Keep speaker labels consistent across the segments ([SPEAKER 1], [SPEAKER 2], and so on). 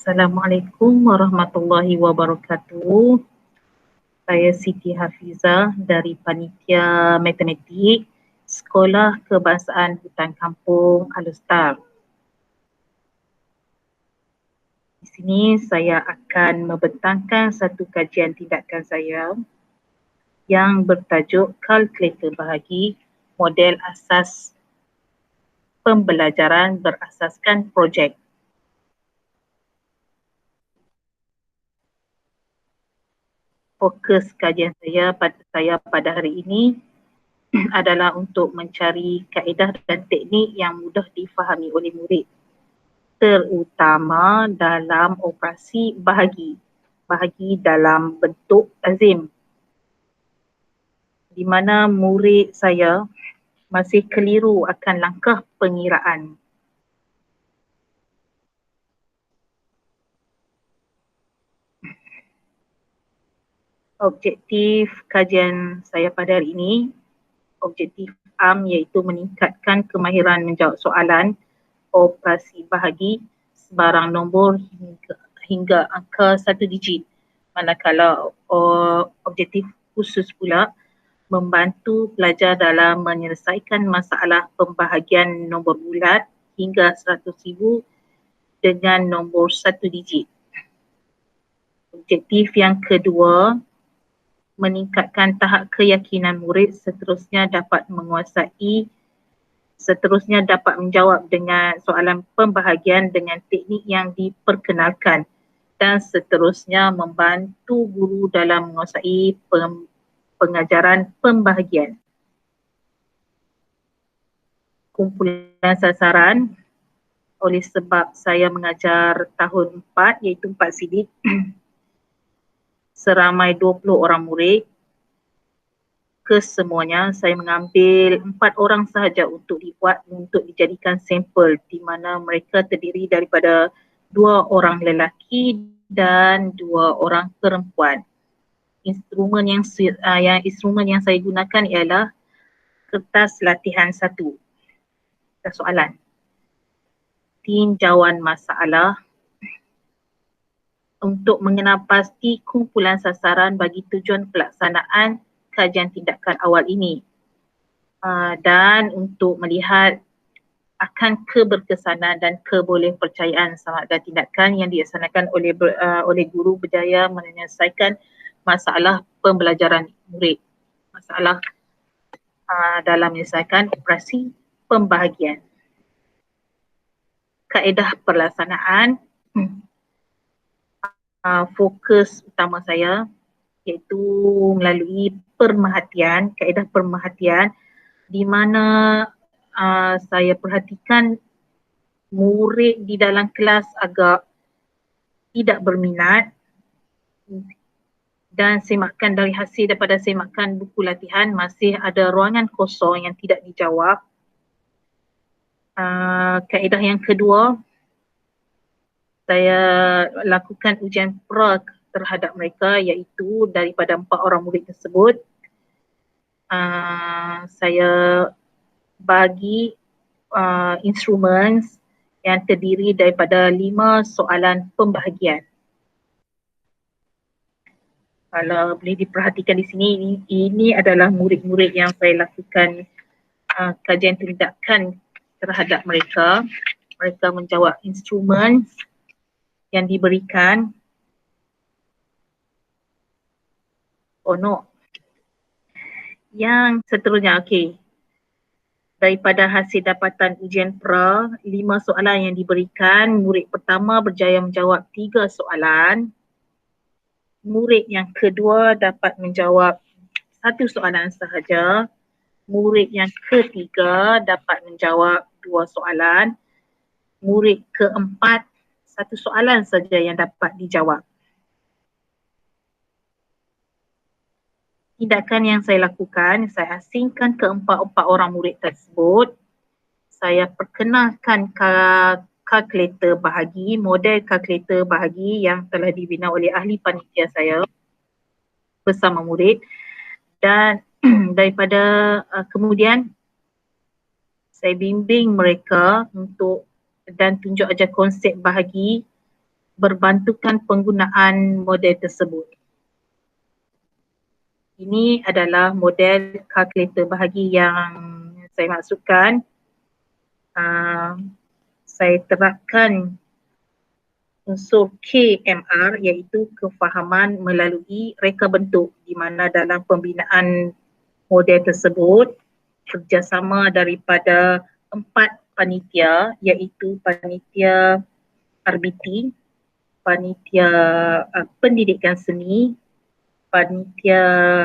[SPEAKER 1] Assalamualaikum warahmatullahi wabarakatuh. Saya Siti Hafizah dari Panitia Matematik Sekolah Kebangsaan Hutan Kampung Alustar. Di sini saya akan membentangkan satu kajian tindakan saya yang bertajuk kalkulator bahagi model asas pembelajaran berasaskan projek. Fokus kajian saya pada hari ini adalah untuk mencari kaedah dan teknik yang mudah difahami oleh murid, terutama dalam operasi bahagi dalam bentuk lazim, di mana murid saya masih keliru akan langkah pengiraan. Objektif kajian saya pada hari ini, objektif iaitu meningkatkan kemahiran menjawab soalan operasi bahagi sebarang nombor hingga angka 1 digit. Manakala objektif khusus pula membantu pelajar dalam menyelesaikan masalah pembahagian nombor bulat hingga 100,000 dengan nombor 1 digit. Objektif yang kedua, meningkatkan tahap keyakinan murid seterusnya dapat menjawab dengan soalan pembahagian dengan teknik yang diperkenalkan dan seterusnya membantu guru dalam menguasai pengajaran pembahagian. Kumpulan sasaran, oleh sebab saya mengajar tahun 4 iaitu 4 sidik seramai 20 orang murid. Kesemuanya saya mengambil 4 orang sahaja untuk dijadikan sampel, di mana mereka terdiri daripada 2 orang lelaki dan 2 orang perempuan. Instrumen yang saya gunakan ialah kertas latihan 1, soalan, tinjauan masalah untuk mengenal pasti kumpulan sasaran bagi tujuan pelaksanaan kajian tindakan awal ini, dan untuk melihat akan keberkesanan dan kebolehpercayaan sama ada tindakan yang dilaksanakan oleh guru berjaya menyelesaikan masalah pembelajaran murid, masalah dalam menyelesaikan operasi pembahagian. Kaedah pelaksanaan, fokus utama saya iaitu melalui pemerhatian, kaedah pemerhatian, di mana saya perhatikan murid di dalam kelas agak tidak berminat, dan semakan daripada semakan buku latihan masih ada ruangan kosong yang tidak dijawab. Kaedah yang kedua, saya lakukan ujian pra terhadap mereka, iaitu daripada 4 orang murid tersebut, saya bagi instrumen yang terdiri daripada 5 soalan pembahagian. Kalau boleh diperhatikan di sini, ini adalah murid-murid yang saya lakukan kajian tindakan terhadap mereka. Mereka menjawab instrumen yang diberikan. Oh no. Yang seterusnya, okey. Daripada hasil dapatan ujian pra, 5 soalan yang diberikan, murid pertama berjaya menjawab 3 soalan. Murid yang kedua dapat menjawab 1 soalan sahaja. Murid yang ketiga dapat menjawab 2 soalan. Murid keempat, 1 soalan saja yang dapat dijawab. Tindakan yang saya lakukan, saya asingkan keempat-empat orang murid tersebut. Saya perkenalkan kalkulator bahagi, model kalkulator bahagi yang telah dibina oleh ahli panitia saya bersama murid, dan daripada kemudian saya bimbing mereka dan tunjuk ajar konsep bahagi berbantukan penggunaan model tersebut. Ini adalah model kalkulator bahagi yang saya maksudkan. Saya terapkan unsur KMR iaitu kefahaman melalui reka bentuk, di mana dalam pembinaan model tersebut kerjasama daripada 4 panitia iaitu panitia RBT, panitia pendidikan seni, panitia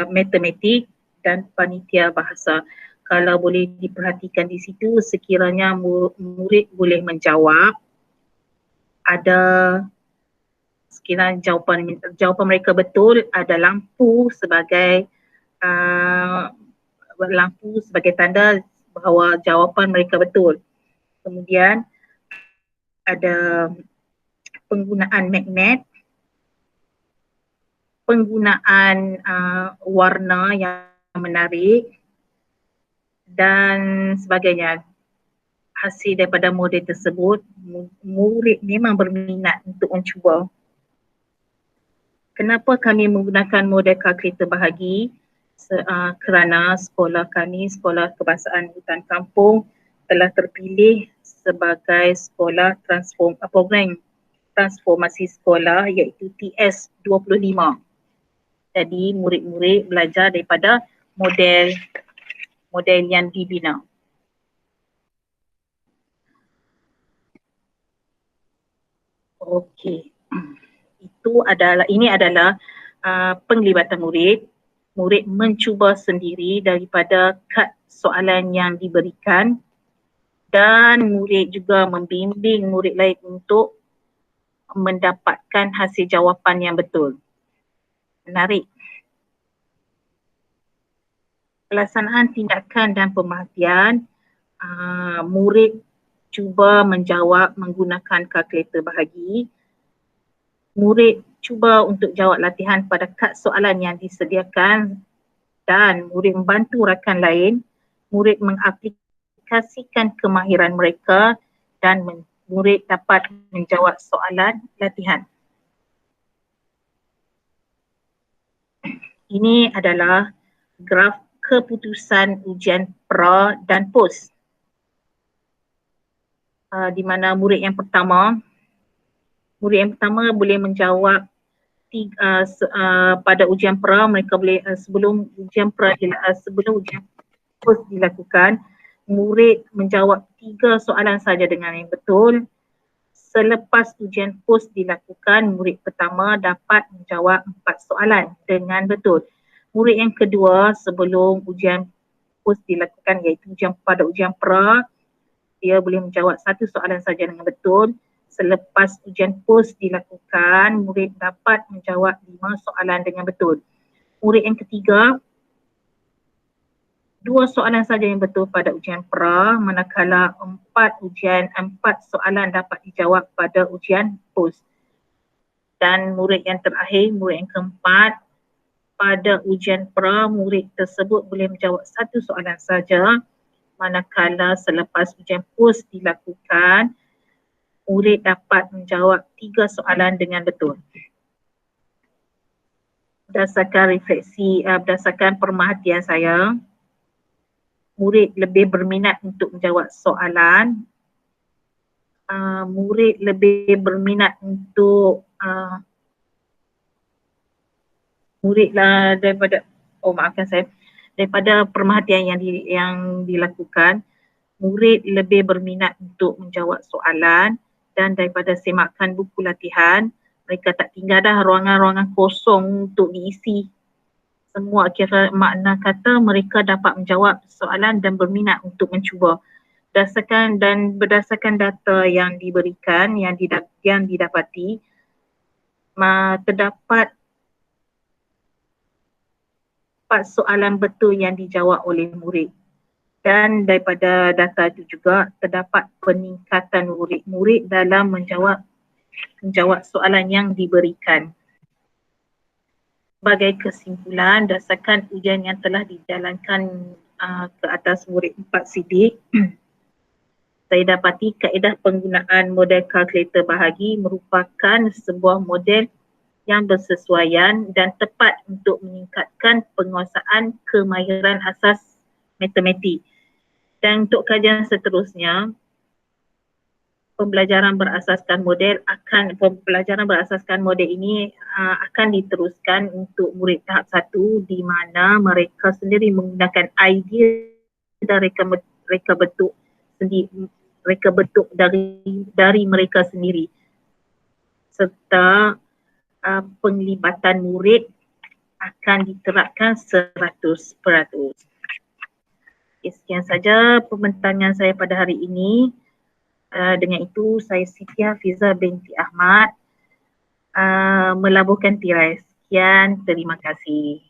[SPEAKER 1] matematik dan panitia bahasa. Kalau boleh diperhatikan di situ, sekiranya murid boleh menjawab, ada sekiranya jawapan mereka betul, ada lampu sebagai tanda bahawa jawapan mereka betul. Kemudian ada penggunaan magnet, penggunaan warna yang menarik dan sebagainya. Hasil daripada model tersebut, murid memang berminat untuk mencuba. Kenapa kami menggunakan model kalkulator bahagi? Kerana sekolah kami, Sekolah Kebahasaan Hutan Kampung, telah terpilih sebagai sekolah program transformasi sekolah iaitu TS25. Jadi murid-murid belajar daripada model yang dibina. Okey. Ini adalah penglibatan murid. Murid mencuba sendiri daripada kad soalan yang diberikan dan murid juga membimbing murid lain untuk mendapatkan hasil jawapan yang betul. Menarik. Pelaksanaan tindakan dan pemerhatian, murid cuba menjawab menggunakan kalkulator bahagi. Murid cuba untuk jawab latihan pada kad soalan yang disediakan dan murid membantu rakan lain. Murid mengaplikasikan kemahiran mereka dan murid dapat menjawab soalan latihan. Ini adalah graf keputusan ujian pra dan pos. Di mana murid yang pertama boleh menjawab pada ujian pra, mereka boleh sebelum ujian pos dilakukan, murid menjawab 3 soalan saja dengan yang betul. Selepas ujian pos dilakukan, murid pertama dapat menjawab 4 soalan dengan betul. Murid yang kedua sebelum ujian pos dilakukan iaitu pada ujian pra, dia boleh menjawab 1 soalan saja dengan betul. Selepas ujian pos dilakukan, murid dapat menjawab 5 soalan dengan betul. Murid yang ketiga, 2 soalan saja yang betul pada ujian pra, manakala 4 soalan dapat dijawab pada ujian pos. Dan murid yang terakhir, murid yang keempat, pada ujian pra, murid tersebut boleh menjawab 1 soalan saja, manakala selepas ujian pos dilakukan, murid dapat menjawab 3 soalan dengan betul. Berdasarkan pemerhatian saya, murid lebih berminat untuk menjawab soalan. Murid lebih berminat untuk daripada pemerhatian yang dilakukan, murid lebih berminat untuk menjawab soalan dan daripada semakan buku latihan, mereka tak tinggal dah ruangan-ruangan kosong untuk diisi. Semua kira makna kata mereka dapat menjawab soalan dan berminat untuk mencuba. Berdasarkan data yang diberikan, yang didapati, terdapat 4 soalan betul yang dijawab oleh murid. Dan daripada data itu juga terdapat peningkatan murid dalam menjawab soalan yang diberikan. Sebagai kesimpulan, berdasarkan ujian yang telah dijalankan ke atas murid 4 sidik, saya dapati kaedah penggunaan model kalkulator bahagi merupakan sebuah model yang bersesuaian dan tepat untuk meningkatkan penguasaan kemahiran asas matematik. Dan untuk kajian seterusnya, pembelajaran berasaskan model ini akan diteruskan untuk murid tahap 1 di mana mereka sendiri menggunakan idea dan reka bentuk dari mereka sendiri, serta penglibatan murid akan diterapkan 100%. Sekian saja pembincangan saya pada hari ini. Dengan itu saya Siti Hafizah binti Ahmad melabuhkan tirai. Sekian, terima kasih.